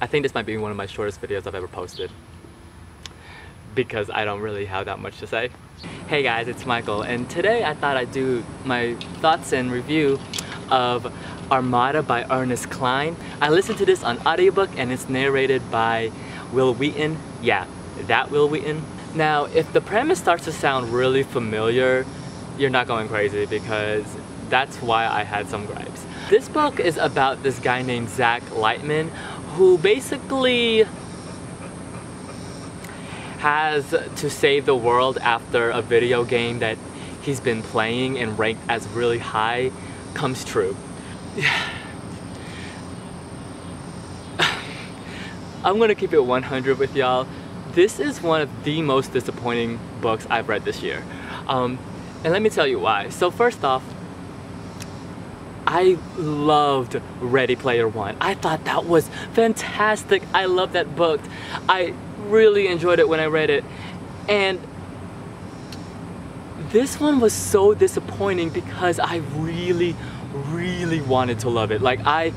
I think this might be one of my shortest videos I've ever posted because I don't really have that much to say. Hey guys, it's Michael, and today I thought I'd do my thoughts and review of Armada by Ernest Cline. I listened to this on audiobook and it's narrated by Will Wheaton. Yeah, that Will Wheaton. Now, if the premise starts to sound really familiar, you're not going crazy because that's why I had some gripes. This book is about this guy named Zach Lightman who basically has to save the world after a video game that he's been playing and ranked as really high comes true. I'm gonna keep it 100 with y'all. This is one of the most disappointing books I've read this year. And let me tell you why. So first off, I loved Ready Player One. I thought that was fantastic. I love that book. I really enjoyed it when I read it. And this one was so disappointing because I really wanted to love it. Like, I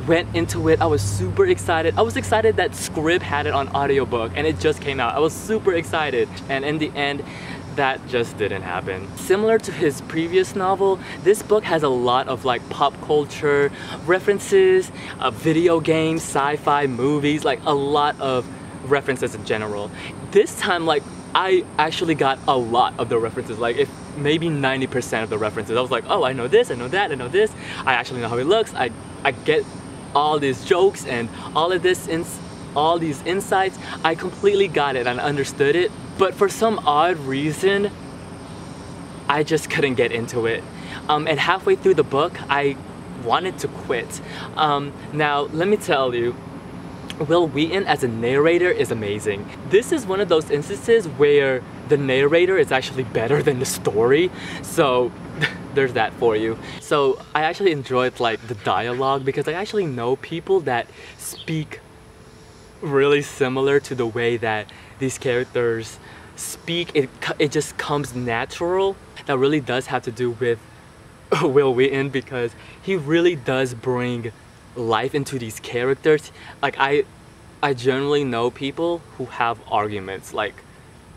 went into it, I was super excited. I was excited that Scrib had it on audiobook and it just came out. I was super excited. And in the end, that just didn't happen. Similar to his previous novel, this book has a lot of like pop culture references, video games, sci-fi movies, like a lot of references in general. This time, like, I actually got a lot of the references, like if maybe 90% of the references. I was like, oh, I know this, I know that, I know this. I actually know how he looks. I get all these jokes and all of this, all these insights. I completely got it and understood it. But for some odd reason, I just couldn't get into it. And halfway through the book, I wanted to quit. Now, let me tell you, Will Wheaton as a narrator is amazing. This is one of those instances where the narrator is actually better than the story. So there's that for you. So I actually enjoyed like the dialogue because I actually know people that speak really similar to the way that these characters speak. It just comes natural. That really does have to do with Will Wheaton because he really does bring life into these characters. Like I generally know people who have arguments like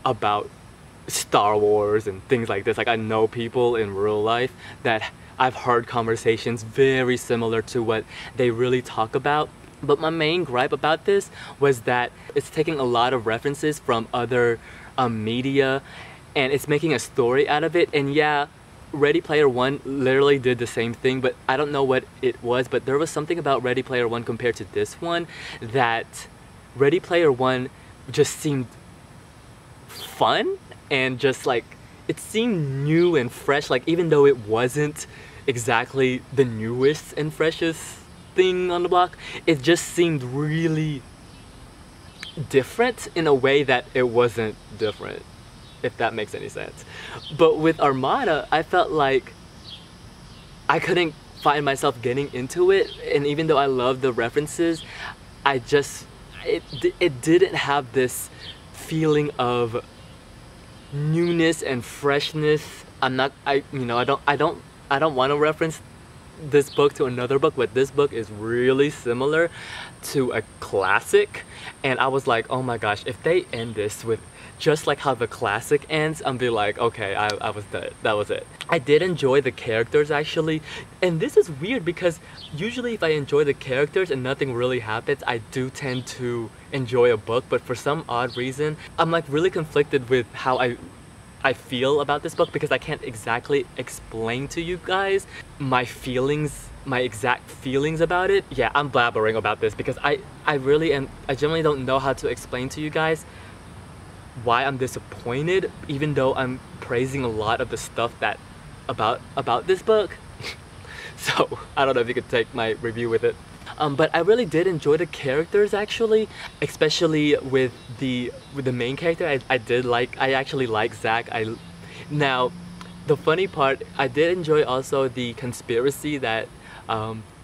about Star Wars and things like this. Like I know people in real life that I've heard conversations very similar to what they really talk about. But my main gripe about this was that it's taking a lot of references from other media and it's making a story out of it. And yeah, Ready Player One literally did the same thing, but I don't know what it was, but there was something about Ready Player One compared to this one that Ready Player One just seemed fun and just like, it seemed new and fresh, like even though it wasn't exactly the newest and freshest thing on the block, it just seemed really different in a way that it wasn't different, if that makes any sense. But with Armada, I felt like I couldn't find myself getting into it, and even though I loved the references, it didn't have this feeling of newness and freshness. I don't want to reference this book to another book, but this book is really similar to a classic, and I was like, oh my gosh, if they end this with just like how the classic ends, I'm be like, okay, I was dead. That was it. I did enjoy the characters actually, and this is weird because usually if I enjoy the characters and nothing really happens, I do tend to enjoy a book, but for some odd reason, I'm like really conflicted with how I feel about this book because I can't exactly explain to you guys my feelings, my exact feelings about it. Yeah, I'm blabbering about this because I generally don't know how to explain to you guys why I'm disappointed, even though I'm praising a lot of the stuff that about this book. So I don't know if you could take my review with it. But I really did enjoy the characters actually, especially with the main character. I actually like Zach. Now, the funny part, I did enjoy also the conspiracy that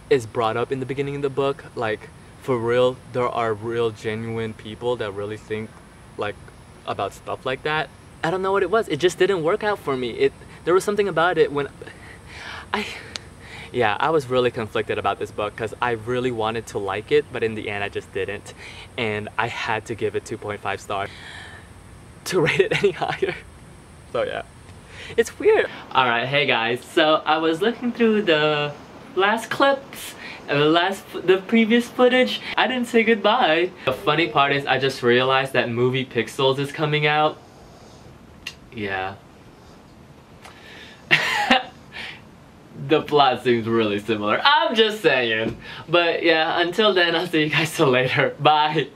is brought up in the beginning of the book. Like, for real, there are real genuine people that really think like about stuff like that. I don't know what it was. It just didn't work out for me. There was something about it when Yeah, I was really conflicted about this book because I really wanted to like it, but in the end I just didn't. And I had to give it 2.5 stars to rate it any higher. So yeah, it's weird. Alright, hey guys, so I was looking through the last clips and the previous footage. I didn't say goodbye. The funny part is I just realized that movie Pixels is coming out. Yeah. The plot seems really similar. I'm just saying. But yeah, until then, I'll see you guys till later. Bye.